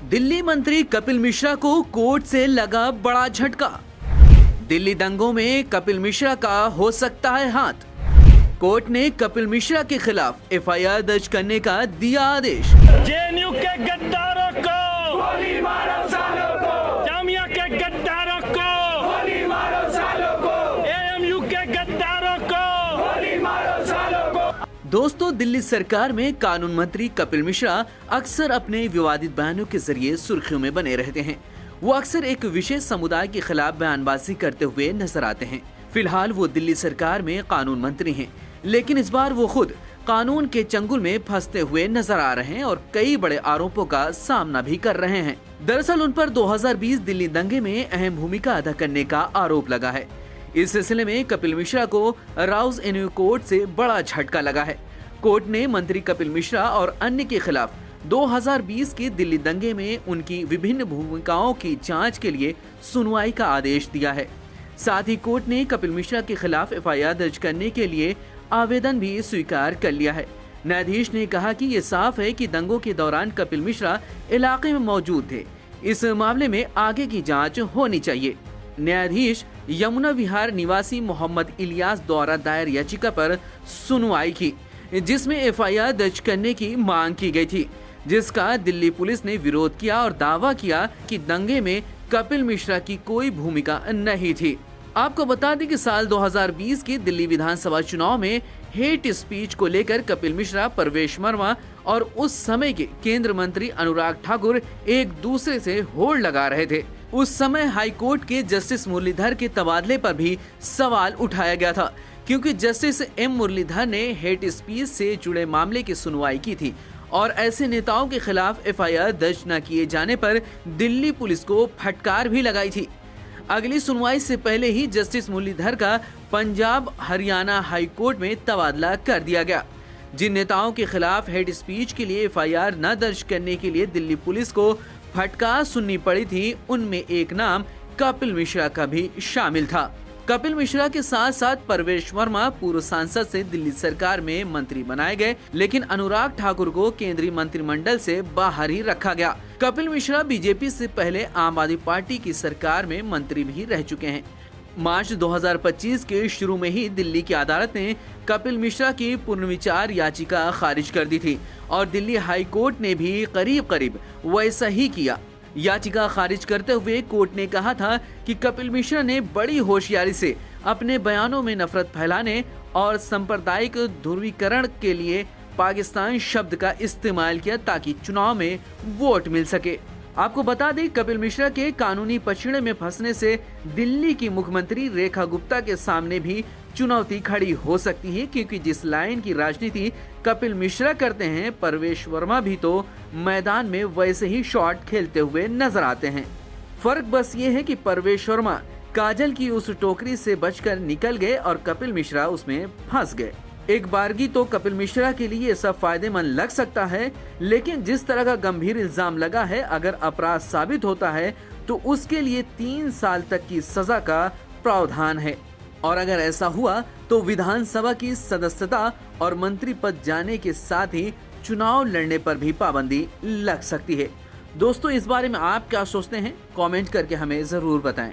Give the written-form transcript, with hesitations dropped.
दिल्ली मंत्री कपिल मिश्रा को कोर्ट से लगा बड़ा झटका। दिल्ली दंगों में कपिल मिश्रा का हो सकता है हाथ। कोर्ट ने कपिल मिश्रा के खिलाफ एफआईआर दर्ज करने का दिया आदेश। जेएनयू के गद्दारों को गोली मारो सालों को, जामिया के गद्दारों को गोली मारो सालों को, एएमयू के गद्दारों को गोली मारो सालों को। दोस्तों, दिल्ली सरकार में कानून मंत्री कपिल मिश्रा अक्सर अपने विवादित बयानों के जरिए सुर्खियों में बने रहते हैं। वो अक्सर एक विशेष समुदाय के खिलाफ बयानबाजी करते हुए नजर आते हैं। फिलहाल वो दिल्ली सरकार में कानून मंत्री हैं, लेकिन इस बार वो खुद कानून के चंगुल में फंसते हुए नजर आ रहे हैं और कई बड़े आरोपों का सामना भी कर रहे हैं। दरअसल उन पर 2020 दिल्ली दंगे में अहम भूमिका अदा करने का आरोप लगा है। इस सिलसिले में कपिल मिश्रा को राउज एवेन्यू कोर्ट से बड़ा झटका लगा है। कोर्ट ने मंत्री कपिल मिश्रा और अन्य के खिलाफ 2020 के दिल्ली दंगे में उनकी विभिन्न भूमिकाओं की जांच के लिए सुनवाई का आदेश दिया है। साथ ही कोर्ट ने कपिल मिश्रा के खिलाफ एफआईआर दर्ज करने के लिए आवेदन भी स्वीकार कर लिया है। न्यायाधीश ने कहा कि ये साफ है कि दंगों के दौरान कपिल मिश्रा इलाके में मौजूद थे। इस मामले में आगे की जांच होनी चाहिए। न्यायाधीश यमुना विहार निवासी मोहम्मद इलियास द्वारा दायर याचिका पर सुनवाई की, जिसमें एफआईआर दर्ज करने की मांग की गई थी, जिसका दिल्ली पुलिस ने विरोध किया और दावा किया कि दंगे में कपिल मिश्रा की कोई भूमिका नहीं थी। आपको बता दें कि साल 2020 के दिल्ली विधानसभा चुनाव में हेट स्पीच को लेकर कपिल मिश्रा, परवेश वर्मा और उस समय के केंद्रीय मंत्री अनुराग ठाकुर एक दूसरे से होड़ लगा रहे थे। उस समय हाई कोर्ट के जस्टिस मुरलीधर के तबादले पर भी सवाल उठाया गया था, क्योंकि जस्टिस एम मुरलीधर ने हेट स्पीच से जुड़े मामले की सुनवाई की थी और ऐसे नेताओं के खिलाफ एफआईआर दर्ज न किए जाने पर दिल्ली पुलिस को फटकार भी लगाई थी। अगली सुनवाई से पहले ही जस्टिस मुरलीधर का पंजाब हरियाणा हाई कोर्ट में तबादला कर दिया गया। जिन नेताओं के खिलाफ हेट स्पीच के लिए एफआईआर न दर्ज करने के लिए दिल्ली पुलिस को फटकार सुननी पड़ी थी, उनमें एक नाम कपिल मिश्रा का भी शामिल था। कपिल मिश्रा के साथ साथ परवेश वर्मा पूर्व सांसद से दिल्ली सरकार में मंत्री बनाए गए, लेकिन अनुराग ठाकुर को केंद्रीय मंत्रिमंडल से बाहर ही रखा गया। कपिल मिश्रा बीजेपी से पहले आम आदमी पार्टी की सरकार में मंत्री भी रह चुके हैं। मार्च 2025 के शुरू में ही दिल्ली की अदालत ने कपिल मिश्रा की पुनर्विचार याचिका खारिज कर दी थी और दिल्ली हाई कोर्ट ने भी करीब वैसा ही किया। याचिका खारिज करते हुए कोर्ट ने कहा था कि कपिल मिश्रा ने बड़ी होशियारी से अपने बयानों में नफरत फैलाने और सांप्रदायिक ध्रुवीकरण के लिए पाकिस्तान शब्द का इस्तेमाल किया ताकि चुनाव में वोट मिल सके। आपको बता दें, कपिल मिश्रा के कानूनी पछड़े में फंसने से दिल्ली की मुख्यमंत्री रेखा गुप्ता के सामने भी चुनौती खड़ी हो सकती है, क्योंकि जिस लाइन की राजनीति कपिल मिश्रा करते हैं, परवेश वर्मा भी तो मैदान में वैसे ही शॉट खेलते हुए नजर आते हैं। फर्क बस ये है कि परवेश वर्मा काजल की उस टोकरी से बचकर निकल गए और कपिल मिश्रा उसमें फंस गए। एक बारगी तो कपिल मिश्रा के लिए ये सब फायदेमंद लग सकता है, लेकिन जिस तरह का गंभीर इल्जाम लगा है, अगर अपराध साबित होता है तो उसके लिए 3 साल तक की सजा का प्रावधान है और अगर ऐसा हुआ तो विधानसभा की सदस्यता और मंत्री पद जाने के साथ ही चुनाव लड़ने पर भी पाबंदी लग सकती है। दोस्तों, इस बारे में आप क्या सोचते हैं? कमेंट करके हमें जरूर बताएं।